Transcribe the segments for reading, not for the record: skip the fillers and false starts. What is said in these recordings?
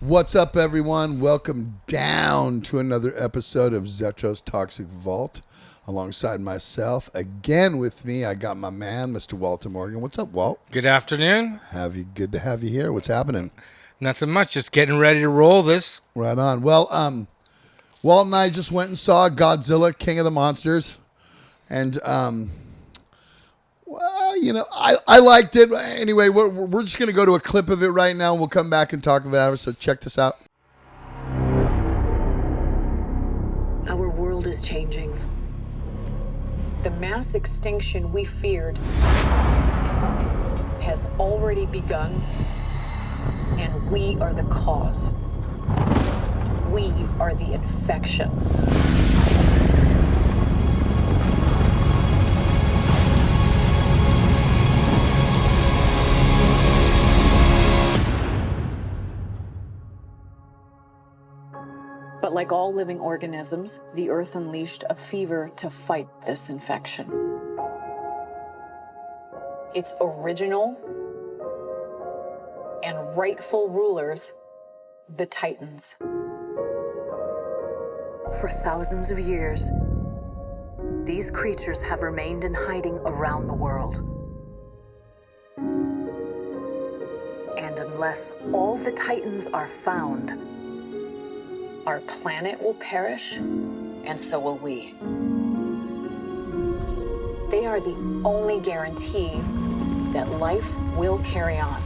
What's up, everyone? Welcome down to another episode of Zetro's Toxic Vault. Alongside myself, again with me, I got my man, Mr. Walter Morgan. What's up, Walt? Good afternoon. Good to have you here. What's happening? Nothing much. Just getting ready to roll this. Right on. Well, Walt and I just went and saw Godzilla, King of the Monsters, and well, you know, I liked it. Anyway, we're just gonna go to a clip of it right now, and we'll come back and talk about it. So check this out. Our world is changing. The mass extinction we feared has already begun, and we are the cause. We are the infection. But like all living organisms, the Earth unleashed a fever to fight this infection. Its original and rightful rulers, the Titans. For thousands of years, these creatures have remained in hiding around the world. And unless all the Titans are found, our planet will perish, and so will we. They are the only guarantee that life will carry on.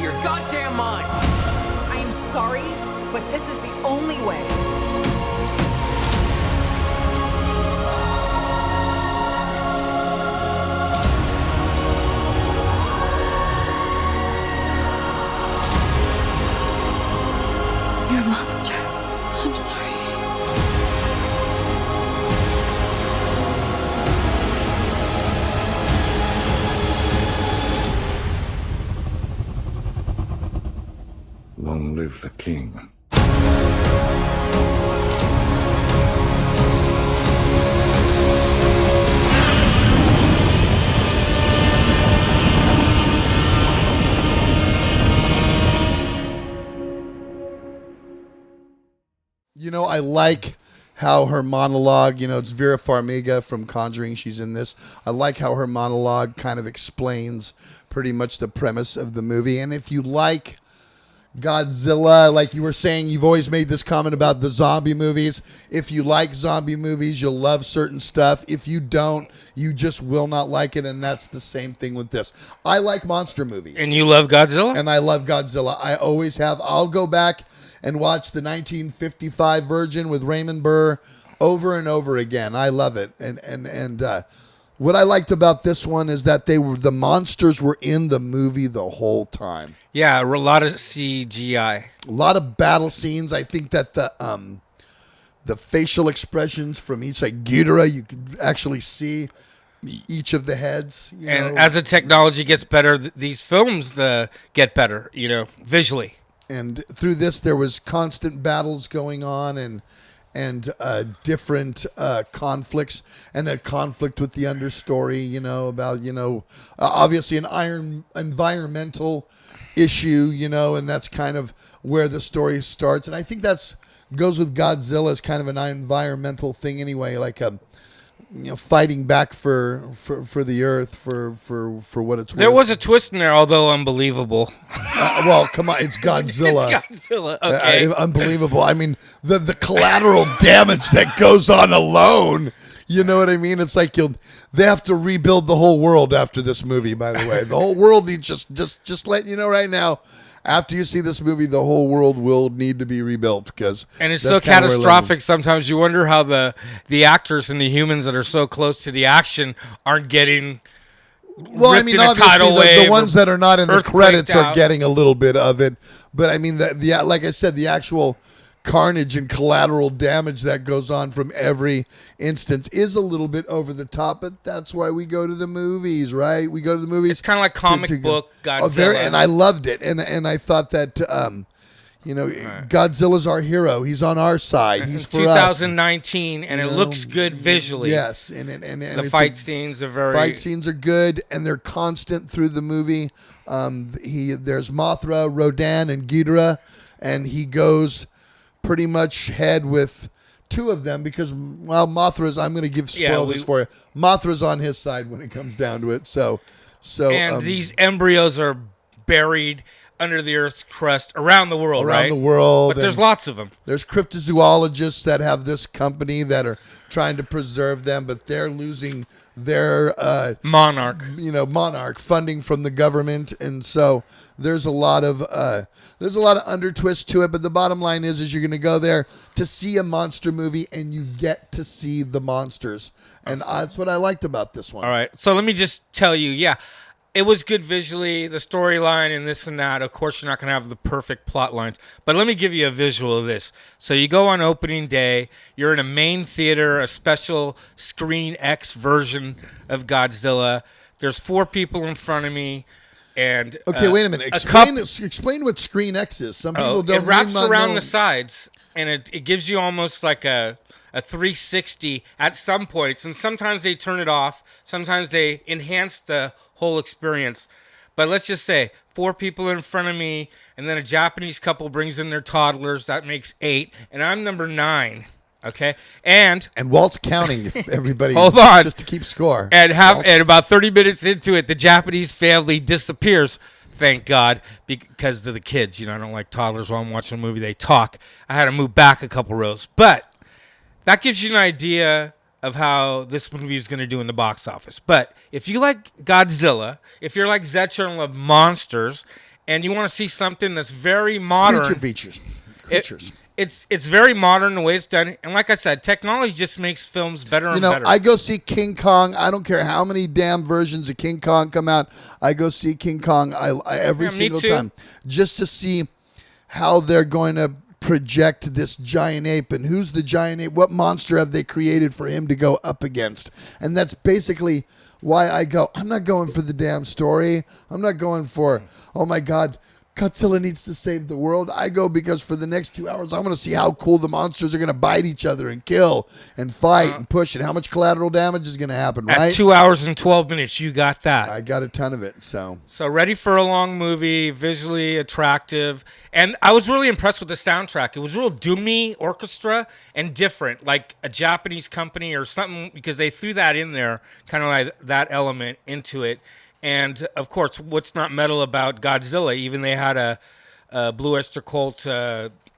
Your goddamn mind! I am sorry, but this is the only way. You're a monster. I'm sorry. Long live the king. You know, I like how her monologue, you know, it's Vera Farmiga from Conjuring. She's in this. I like how her monologue kind of explains pretty much the premise of the movie. And if you like Godzilla, like you were saying, you've always made this comment about the zombie movies. If you like zombie movies, you'll love certain stuff. If you don't, you just will not like it, and that's the same thing with this. I like monster movies. And you love Godzilla? And I love Godzilla. I always have. I'll go back and watch the 1955 version with Raymond Burr over and over again. I love it. And what I liked about this one is that the monsters were in the movie the whole time. Yeah, a lot of CGI. A lot of battle scenes. I think that the facial expressions from each, like Ghidorah, you could actually see each of the heads. And as the technology gets better, these films get better, visually. And through this, there was constant battles going on and different conflicts, and a conflict with the understory, about, obviously an environmental issue, and that's kind of where the story starts. And I think goes with Godzilla as kind of an environmental thing anyway, like fighting back for the earth, for what it's worth. There was a twist in there, although unbelievable. Well, come on, it's Godzilla. It's Godzilla, okay. Unbelievable. I mean, the collateral damage that goes on alone, you know what I mean? It's like they have to rebuild the whole world after this movie, by the way. The whole world needs, just letting you know right now, after you see this movie, the whole world will need to be rebuilt, because and it's so catastrophic. Sometimes you wonder how the actors and the humans that are so close to the action aren't getting. Well, I mean, obviously the ones that are not in the credits are getting a little bit of it, but I mean, like I said, the actual carnage and collateral damage that goes on from every instance is a little bit over the top, but that's why we go to the movies, right? We go to the movies. It's kind of like comic book Godzilla. And I loved it, and I thought that Godzilla's our hero. He's on our side. He's for 2019, and it looks good visually. Yes, and the fight scenes are good, and they're constant through the movie. There's Mothra, Rodan, and Ghidorah, and he goes pretty much head with two of them because, well, Mothra's. I'm going to spoil this for you. Mothra's on his side when it comes down to it. So these embryos are buried under the Earth's crust around the world, around the world. But there's lots of them. There's cryptozoologists that have this company that are trying to preserve them, but they're losing their monarch funding from the government, and so there's a lot of undertwist to it. But the bottom line is you're going to go there to see a monster movie, and you get to see the monsters, and that's what I liked about this one. All right, so let me just tell you, it was good visually, the storyline and this and that. Of course, you're not going to have the perfect plot lines, but let me give you a visual of this. So you go on opening day, you're in a main theater, a special Screen X version of Godzilla. There's 4 people in front of me, and okay, wait a minute. Explain what Screen X is. Some people don't. It wraps around the sides, and it gives you almost like a 360 at some points, and sometimes they turn it off. Sometimes they enhance the whole experience. But let's just say 4 people in front of me, and then a Japanese couple brings in their toddlers. That makes 8, and I'm number 9. Okay, and Walt's counting everybody. Hold on, just to keep score. And about 30 minutes into it, the Japanese family disappears. Thank God, because of the kids. I don't like toddlers while I'm watching a movie. They talk. I had to move back a couple rows, but that gives you an idea of how this movie is going to do in the box office. But if you like Godzilla, if you're like Zetro and love monsters, and you want to see something that's very modern, creatures. It's very modern the way it's done. And like I said, technology just makes films better and better. I go see King Kong. I don't care how many damn versions of King Kong come out. I go see King Kong every single time just to see how they're going to project this giant ape, and who's the giant ape, what monster have they created for him to go up against. And that's basically why I go, I'm not going for the damn story. I'm not going for, oh my God, Godzilla needs to save the world. I go because for the next 2 hours, I want to see how cool the monsters are going to bite each other and kill and fight and push, and how much collateral damage is going to happen, right? At 2 hours and 12 minutes, you got that. I got a ton of it. So ready for a long movie, visually attractive. And I was really impressed with the soundtrack. It was real doomy orchestra and different, like a Japanese company or something, because they threw that in there, kind of like that element into it. And, of course, what's not metal about Godzilla? Even they had a Blue Oyster Cult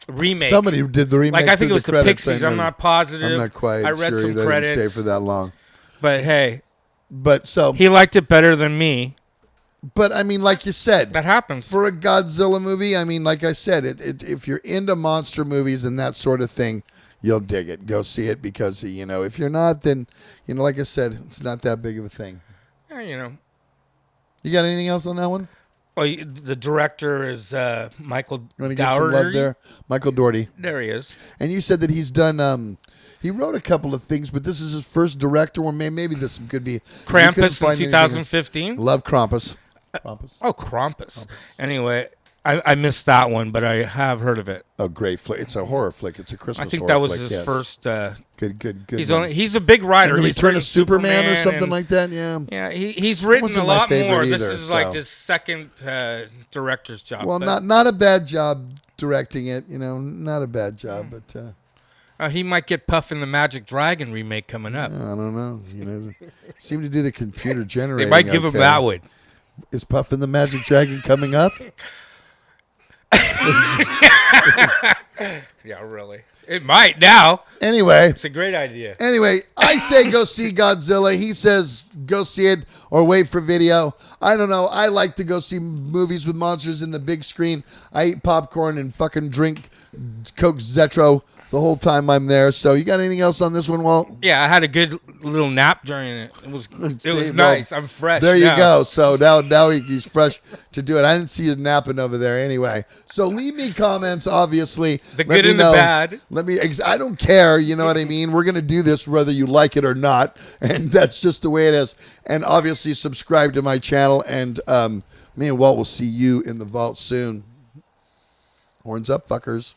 remake. Somebody did the remake. Like, I think it was the Pixies. I'm not positive. I'm not quite I read sure some they credits. didn't stay for that long. But, hey. So he liked it better than me. But, I mean, like you said. That happens. For a Godzilla movie, I mean, like I said, if you're into monster movies and that sort of thing, you'll dig it. Go see it because, if you're not, then, like I said, it's not that big of a thing. Yeah, You got anything else on that one? Well, the director is Michael Dougherty. Give some love there? Michael Dougherty. There he is. And you said that he's done. He wrote a couple of things, but this is his first director. Or maybe this could be Krampus in 2015. Love Krampus. Oh, Krampus. Anyway, I missed that one, but I have heard of it. Oh, great flick! It's a horror flick. It's a Christmas. I think horror that was flick, his first. Good. He's a big writer. And He's Return of written Superman or something like that. Yeah. Yeah, he's written Wasn't a my lot favorite more. either, This is like his second director's job. Well, but, not a bad job directing it. Not a bad job, but. He might get Puff in the Magic Dragon remake coming up. I don't know. Seem to do the computer generating. They might give him that one. Is Puff in the Magic Dragon coming up? Yeah, really. It might now. Anyway. It's a great idea. Anyway, I say go see Godzilla. He says go see it or wait for video. I don't know. I like to go see movies with monsters in the big screen. I eat popcorn and fucking drink Coke Zetro the whole time I'm there. So you got anything else on this one, Walt? Yeah, I had a good little nap during it. It was nice. I'm fresh. There you go. So now he's fresh to do it. I didn't see you napping over there anyway. So leave me comments, obviously. The Let good me and the know. bad. I don't care. You know what I mean? We're going to do this whether you like it or not. And that's just the way it is. And obviously subscribe to my channel. And me and Walt will see you in the vault soon. Horns up, fuckers.